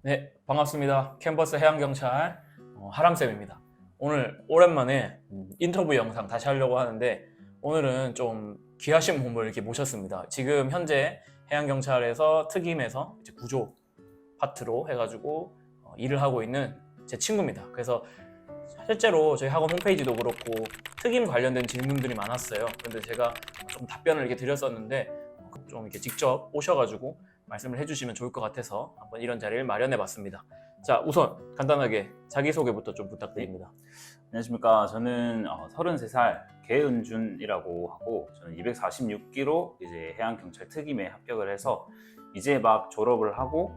네, 반갑습니다. 캔버스 해양경찰 하람쌤입니다. 오늘 오랜만에 인터뷰 영상 다시 하려고 하는데 오늘은 좀 귀하신 분을 이렇게 모셨습니다. 지금 현재 해양경찰에서 특임에서 이제 구조 파트로 해가지고 일을 하고 있는 제 친구입니다. 그래서 실제로 저희 학원 홈페이지도 그렇고 특임 관련된 질문들이 많았어요. 근데 제가 좀 답변을 이렇게 드렸었는데 좀 이렇게 직접 오셔가지고 말씀을 해주시면 좋을 것 같아서 한번 이런 자리를 마련해 봤습니다. 자, 우선 간단하게 자기소개부터 좀 부탁드립니다. 안녕하십니까. 저는 33살 개은준이라고 하고, 저는 246기로 이제 해양경찰 특임에 합격을 해서 이제 막 졸업을 하고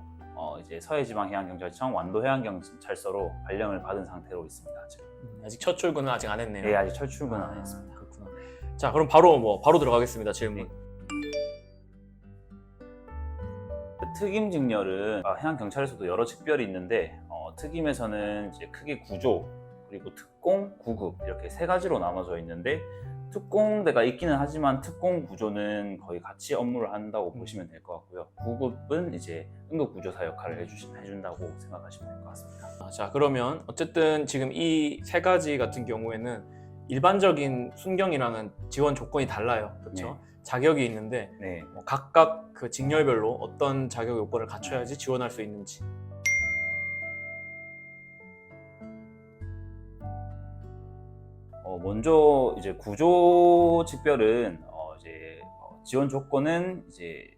이제 서해지방해양경찰청 완도해양경찰서로 발령을 받은 상태로 있습니다. 지금. 아직 첫 출근은 아직 안 했네요. 네, 아직 첫 출근은 안 했습니다. 그렇구나. 자, 그럼 바로 들어가겠습니다. 질문. 네. 특임 직렬은 해양경찰에서도 여러 직별이 있는데 특임에서는 이제 크게 구조, 그리고 특공, 구급 이렇게 세 가지로 나눠져 있는데, 특공대가 있기는 하지만 특공 구조는 거의 같이 업무를 한다고 보시면 될 것 같고요. 구급은 이제 응급구조사 역할을 해준다고 생각하시면 될 것 같습니다. 자, 그러면 어쨌든 지금 이 세 가지 같은 경우에는 일반적인 순경이랑은 지원 조건이 달라요. 그렇죠? 네. 자격이 있는데 네. 각각 그 직렬별로 어떤 자격 요건을 갖춰야지 지원할 수 있는지. 먼저 이제 구조 직별은 지원 조건은 이제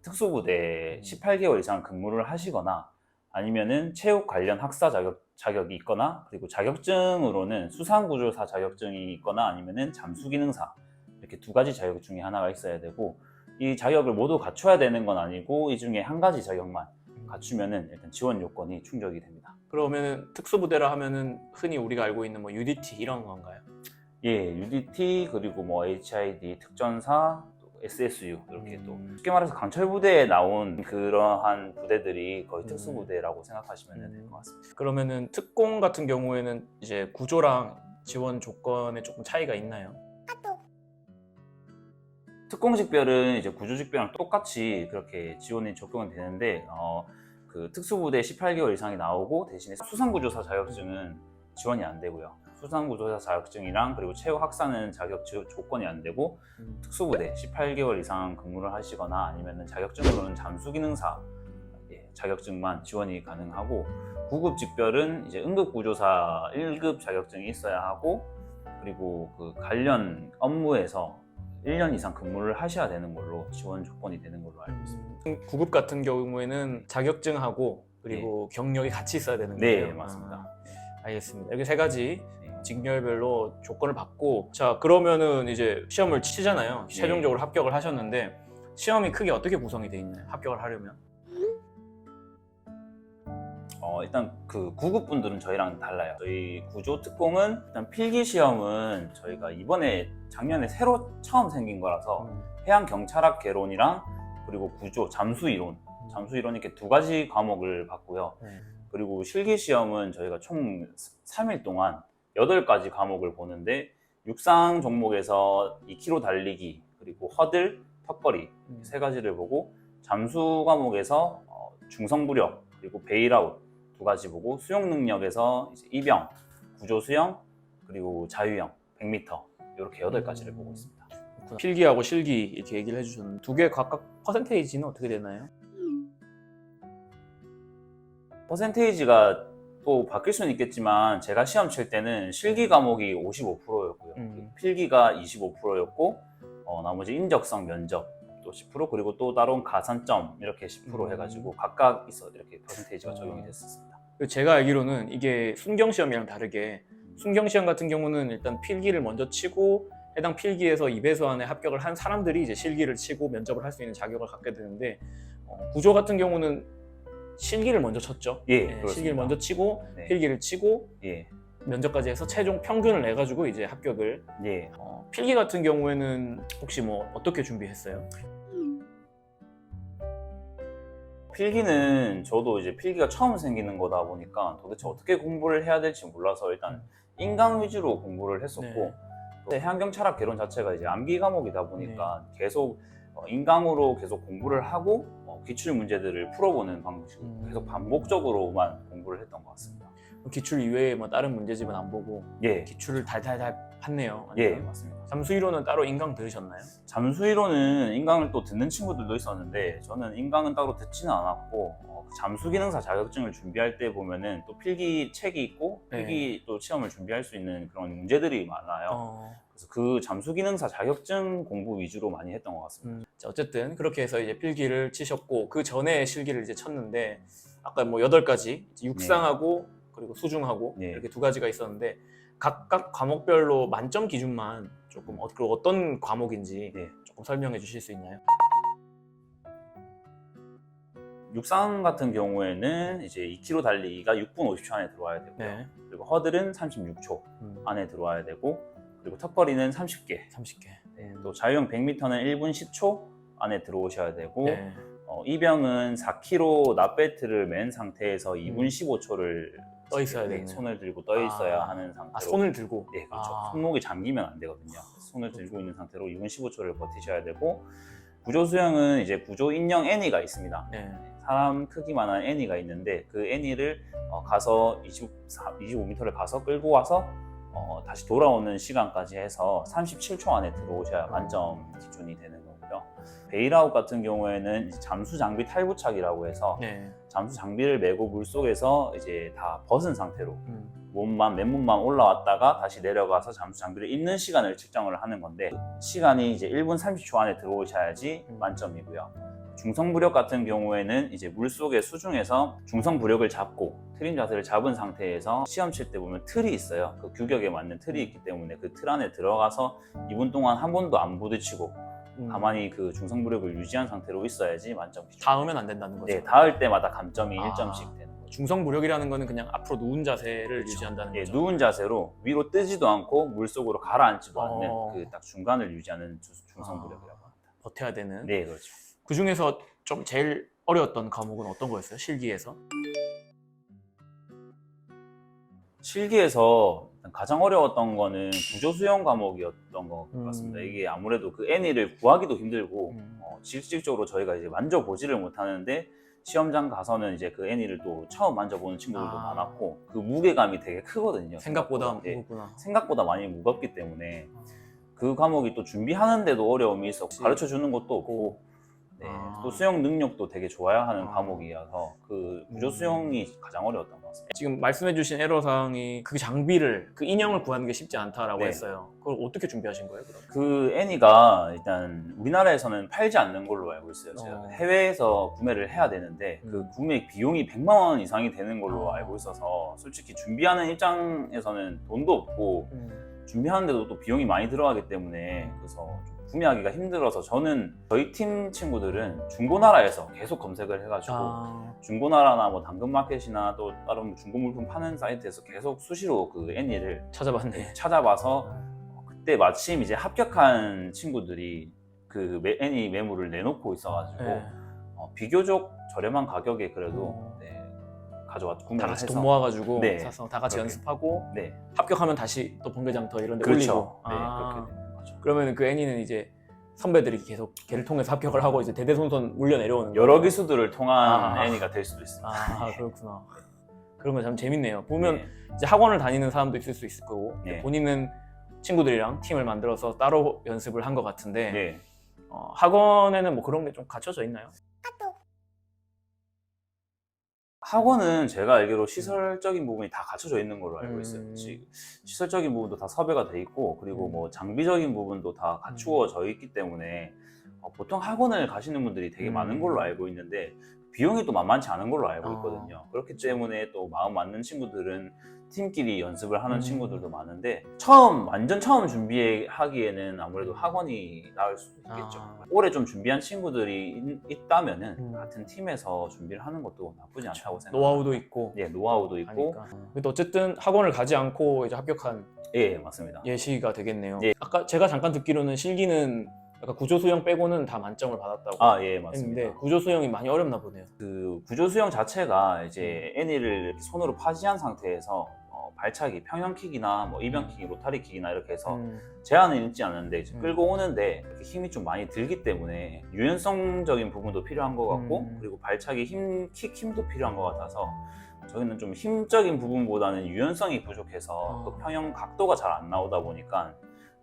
특수부대 18개월 이상 근무를 하시거나, 아니면은 체육 관련 학사 자격이 있거나, 그리고 자격증으로는 수상구조사 자격증이 있거나 아니면은 잠수기능사, 이렇게 두 가지 자격 중에 하나가 있어야 되고, 이 자격을 모두 갖춰야 되는 건 아니고 이 중에 한 가지 자격만 갖추면은 일단 지원 요건이 충족이 됩니다. 그러면은 특수부대라 하면은 흔히 우리가 알고 있는 뭐 UDT 이런 건가요? 예, UDT 그리고 뭐 HID 특전사, 또 SSU 이렇게 또 쉽게 말해서 강철부대에 나온 그러한 부대들이 거의 특수부대라고 생각하시면 될 것 같습니다. 그러면은 특공 같은 경우에는 이제 구조랑 지원 조건에 조금 차이가 있나요? 특공 직별은 이제 구조 직별랑 똑같이 그렇게 지원이 적용은 되는데, 그 특수부대 18개월 이상이 나오고 대신에 수상구조사 자격증은 지원이 안 되고요. 수상구조사 자격증이랑 그리고 체육 학사는 자격 조건이 안 되고, 특수부대 18개월 이상 근무를 하시거나 아니면 자격증으로는 잠수기능사 자격증만 지원이 가능하고, 구급 직별은 이제 응급구조사 1급 자격증이 있어야 하고, 그리고 그 관련 업무에서 1년 이상 근무를 하셔야 되는 걸로 지원 조건이 되는 걸로 알고 있습니다. 구급 같은 경우에는 자격증하고 그리고 경력이 같이 있어야 되는 거예요? 네, 맞습니다. 알겠습니다. 여기 세 가지 직렬별로 조건을 받고, 자, 그러면은 이제 시험을 치잖아요. 네. 최종적으로 합격을 하셨는데 시험이 크게 어떻게 구성이 돼 있나요? 합격을 하려면? 일단 그 구급분들은 저희랑 달라요. 저희 구조 특공은 일단 필기 시험은 저희가 이번에 작년에 새로 처음 생긴 거라서 해양경찰학 개론이랑 그리고 구조 잠수 이론 이렇게 두 가지 과목을 받고요. 그리고 실기 시험은 저희가 총 3일 동안 8가지 과목을 보는데, 육상 종목에서 2km 달리기, 그리고 허들, 턱걸이 세 가지를 보고, 잠수 과목에서 중성부력, 그리고 베일아웃 두 가지 보고, 수영 능력에서 이제 이병, 구조 수영, 그리고 자유형 100m 이렇게 8가지를 보고 있습니다. 필기하고 실기 이렇게 얘기를 해주셨는데 두 개 각각 퍼센테이지는 어떻게 되나요? 퍼센테이지가 또 바뀔 수는 있겠지만, 제가 시험 칠 때는 실기 과목이 55%였고요. 필기가 25%였고, 나머지 인적성, 면접 또 10%, 그리고 또 다른 가산점 이렇게 10% 해가지고 각각 이렇게 퍼센테이지가 적용이 됐었습니다. 제가 알기로는 이게 순경시험이랑 다르게 순경시험 같은 경우는 일단 필기를 먼저 치고 해당 필기에서 2배수 안에 합격을 한 사람들이 이제 실기를 치고 면접을 할 수 있는 자격을 갖게 되는데, 구조 같은 경우는 실기를 먼저 쳤죠. 예, 실기를 먼저 치고 네. 필기를 치고 예. 면접까지 해서 최종 평균을 내가지고 이제 합격을. 예. 필기 같은 경우에는 혹시 뭐 어떻게 준비했어요? 필기는 저도 이제 필기가 처음 생기는 거다 보니까 도대체 어떻게 공부를 해야 될지 몰라서 일단 인강 위주로 공부를 했었고, 네. 또 해양경찰학 개론 자체가 이제 암기 과목이다 보니까 계속 인강으로 계속 공부를 하고 기출 문제들을 풀어보는 방식으로 계속 반복적으로만 공부를 했던 것 같습니다. 기출 이외에 뭐 다른 문제집은 안 보고 예, 기출을 달달달 팠네요. 완전. 예, 맞습니다. 잠수이론은 따로 인강 들으셨나요? 잠수이론은 인강을 또 듣는 친구들도 있었는데 저는 인강은 따로 듣지는 않았고 잠수기능사 자격증을 준비할 때 보면은 또 필기 책이 있고 필기 또 시험을 준비할 수 있는 그런 문제들이 많아요. 그래서 그 잠수기능사 자격증 공부 위주로 많이 했던 것 같습니다. 자, 어쨌든 그렇게 해서 이제 필기를 치셨고 그 전에 실기를 이제 쳤는데 아까 뭐 8가지 육상하고 그리고 수중하고 이렇게 2가지가 있었는데 각각 과목별로 만점 기준만 조금 그리고 어떤 과목인지 조금 설명해 주실 수 있나요? 육상 같은 경우에는 이제 2km 달리기가 6분 50초 안에 들어와야 되고요. 그리고 허들은 36초 안에 들어와야 되고 그리고 턱걸이는 30개. 또 자유형 100m는 1분 10초 안에 들어오셔야 되고 이병은 4kg 납벨트를 맨 상태에서 2분 15초를 떠 있어야 되는 손을 들고 떠 있어야 하는 상태로. 손을 들고? 네, 그렇죠. 손목이 잠기면 안 되거든요. 손을 들고 있는 상태로 2분 15초를 버티셔야 되고 구조 수영은 이제 구조 인형 애니가 있습니다. 사람 크기만한 애니가 있는데 그 애니를 가서 25m를 가서 끌고 와서 다시 돌아오는 시간까지 해서 37초 안에 들어오셔야 만점 기준이 되는 거고요. 베일아웃 같은 경우에는 잠수 장비 탈부착이라고 해서 잠수 장비를 메고 물속에서 이제 다 벗은 상태로 맨몸만 올라왔다가 다시 내려가서 잠수 장비를 입는 시간을 측정을 하는 건데 시간이 이제 1분 30초 안에 들어오셔야지 만점이고요. 중성부력 같은 경우에는 이제 물속의 수중에서 중성부력을 잡고 트림 자세를 잡은 상태에서 시험 칠 때 보면 틀이 있어요. 그 규격에 맞는 틀이 있기 때문에 그 틀 안에 들어가서 2분 동안 한 번도 안 부딪히고 가만히 그 중성부력을 유지한 상태로 있어야지 만점 기준. 닿으면 안 된다는 거죠? 네, 닿을 때마다 감점이 1점씩 되는 거죠. 중성부력이라는 거는 그냥 앞으로 누운 자세를 유지한다는 거죠? 누운 자세로 위로 뜨지도 않고 물속으로 가라앉지도 않는 그 딱 중간을 유지하는 중성부력이라고 합니다. 버텨야 되는? 네, 그렇죠. 그 중에서 좀 제일 어려웠던 과목은 어떤 거였어요? 실기에서? 실기에서 가장 어려웠던 거는 구조 수영 과목이었던 것 같습니다. 이게 아무래도 그 애니를 구하기도 힘들고 실질적으로 저희가 이제 만져보지를 못하는데 시험장 가서는 이제 그 애니를 또 처음 만져보는 친구들도 많았고 그 무게감이 되게 크거든요. 생각보다 무겁구나. 생각보다 많이 무겁기 때문에 그 과목이 또 준비하는데도 어려움이 있었고 가르쳐 주는 것도 없고 또 수영 능력도 되게 좋아야 하는 과목이어서 그 구조 수영이 가장 어려웠던 것 같습니다. 지금 말씀해주신 애로사항이 그 장비를, 그 인형을 구하는 게 쉽지 않다라고 했어요. 그걸 어떻게 준비하신 거예요, 그럼? 그 애니가 일단 우리나라에서는 팔지 않는 걸로 알고 있어요. 제가 해외에서 구매를 해야 되는데 그 구매 비용이 100만 원 이상이 되는 걸로 알고 있어서 솔직히 준비하는 입장에서는 돈도 없고 준비하는데도 또 비용이 많이 들어가기 때문에 그래서 좀 구매하기가 힘들어서 저희 팀 친구들은 중고나라에서 계속 검색을 해가지고 중고나라나 뭐 당근마켓이나 또 다른 중고 물품 파는 사이트에서 계속 수시로 그 애니를 찾아봐서 그때 마침 이제 합격한 친구들이 그 애니 매물을 내놓고 있어가지고 비교적 저렴한 가격에 그래도 가져왔고 구매를 다 같이 해서 돈 모아가지고 사서 다 같이 연습하고 합격하면 다시 또 번개장터 이런 데 올리고 그렇게 되는 거죠. 그러면 그 애니는 이제 선배들이 계속 걔를 통해서 합격을 하고 이제 대대손손 물려 내려오는 여러 거예요. 기수들을 통한 애니가 될 수도 있습니다. 그렇구나. 그런 거 참 재밌네요. 보면 이제 학원을 다니는 사람도 있을 수 있을 거고 본인은 친구들이랑 팀을 만들어서 따로 연습을 한 것 같은데 학원에는 뭐 그런 게 좀 갖춰져 있나요? 학원은 제가 알기로 시설적인 부분이 다 갖춰져 있는 걸로 알고 있어요. 시설적인 부분도 다 섭외가 돼 있고 그리고 뭐 장비적인 부분도 다 갖추어져 있기 때문에 보통 학원을 가시는 분들이 되게 많은 걸로 알고 있는데 비용이 또 만만치 않은 걸로 알고 있거든요. 그렇기 때문에 또 마음 맞는 친구들은 팀끼리 연습을 하는 친구들도 많은데 완전 처음 준비하기에는 아무래도 학원이 나을 수도 있겠죠. 올해 좀 준비한 친구들이 있다면은 같은 팀에서 준비를 하는 것도 나쁘지 않다고 생각합니다. 노하우도 있고. 노하우도 있고. 근데 어쨌든 학원을 가지 않고 이제 합격한 맞습니다. 예시가 되겠네요. 아까 제가 잠깐 듣기로는 실기는 약간 구조수영 빼고는 다 만점을 받았다고 맞습니다. 했는데 구조수영이 많이 어렵나 보네요. 그 구조수영 자체가 이제 애니를 이렇게 손으로 파지한 상태에서 발차기, 평형킥이나 뭐 이병킥, 로타리킥이나 이렇게 해서 음. 제한은 있지 않은데 이제 음. 끌고 오는데 이렇게 힘이 좀 많이 들기 때문에 유연성적인 부분도 필요한 것 같고 그리고 발차기 킥 힘도 필요한 것 같아서 저희는 좀 힘적인 부분보다는 유연성이 부족해서 또 평형 각도가 잘 안 나오다 보니까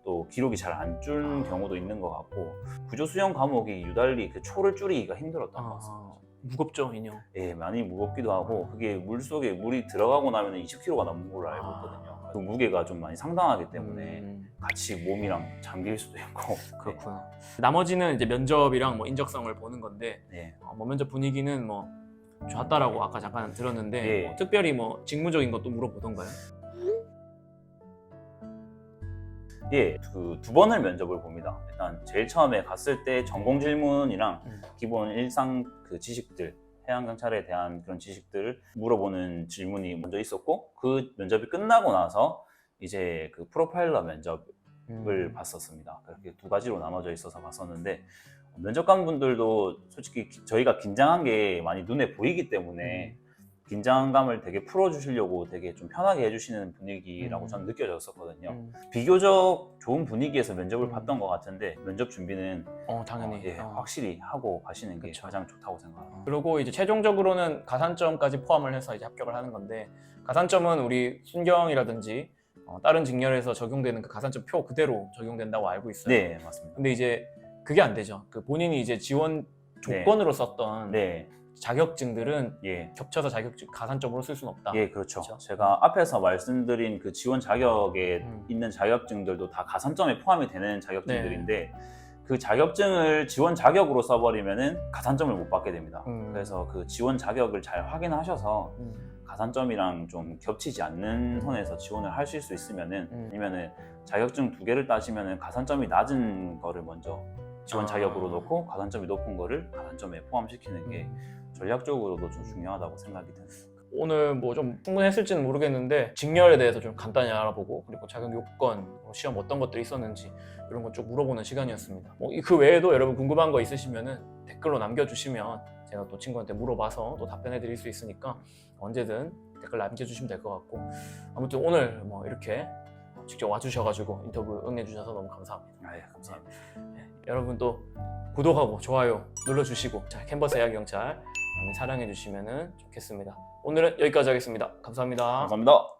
또 기록이 잘 안 줄 경우도 있는 것 같고 구조 수영 과목이 유달리 그 초를 줄이기가 힘들었던 것 같습니다. 무겁죠, 인형. 예, 많이 무겁기도 하고 그게 물 속에 물이 들어가고 나면 20kg가 넘는 걸로 알고 있거든요. 그 무게가 좀 많이 상당하기 때문에 같이 몸이랑 잠길 수도 있고 그렇구나. 나머지는 이제 면접이랑 뭐 인적성을 보는 건데 네. 뭐 면접 분위기는 뭐 좋았다라고 아까 잠깐 들었는데 예. 뭐 특별히 뭐 직무적인 것도 물어보던가요? 예, 그 두 번을 면접을 봅니다. 일단 제일 처음에 갔을 때 전공 질문이랑 기본 일상 그 지식들, 해양 경찰에 대한 그런 지식들을 물어보는 질문이 먼저 있었고 그 면접이 끝나고 나서 이제 그 프로파일러 면접을 봤었습니다. 그렇게 두 가지로 나눠져 있어서 봤었는데 면접관 분들도 솔직히 저희가 긴장한 게 많이 눈에 보이기 때문에 긴장감을 되게 풀어주시려고 되게 좀 편하게 해주시는 분위기라고 저는 느껴졌었거든요. 비교적 좋은 분위기에서 면접을 봤던 것 같은데 면접 준비는 당연히. 예, 확실히 하고 가시는 게 그쵸. 가장 좋다고 생각합니다. 그리고 이제 최종적으로는 가산점까지 포함을 해서 이제 합격을 하는 건데 가산점은 우리 순경이라든지 다른 직렬에서 적용되는 그 가산점 표 그대로 적용된다고 알고 있어요. 네, 맞습니다. 근데 이제 그게 안 되죠. 그 본인이 이제 지원 조건으로 썼던 네, 자격증들은 예. 겹쳐서 자격증 가산점으로 쓸 수는 없다. 예, 그렇죠. 그렇죠? 제가 앞에서 말씀드린 그 지원 자격에 음. 있는 자격증들도 다 가산점에 포함이 되는 자격증들인데 그 자격증을 지원 자격으로 써버리면은 가산점을 못 받게 됩니다. 그래서 그 지원 자격을 잘 확인하셔서 가산점이랑 좀 겹치지 않는 선에서 지원을 하실 수 있으면은 아니면은 자격증 두 개를 따시면은 가산점이 낮은 거를 먼저 지원 자격으로 넣고 가산점이 높은 거를 가산점에 포함시키는 게 전략적으로도 좀 중요하다고 생각이 듭니다. 오늘 뭐 좀 충분했을지는 모르겠는데 직렬에 대해서 좀 간단히 알아보고 그리고 자격 요건, 시험 어떤 것들이 있었는지 이런 거 쭉 물어보는 시간이었습니다. 뭐 그 외에도 여러분 궁금한 거 있으시면은 댓글로 남겨주시면 제가 또 친구한테 물어봐서 또 답변해 드릴 수 있으니까 언제든 댓글 남겨주시면 될 것 같고 아무튼 오늘 뭐 이렇게 직접 와주셔가지고 인터뷰 응해주셔서 너무 감사합니다. 예, 감사합니다. 여러분 또 구독하고 좋아요 눌러주시고 자, 캔버스 해양경찰 많이 사랑해 주시면 좋겠습니다. 오늘은 여기까지 하겠습니다. 감사합니다. 감사합니다.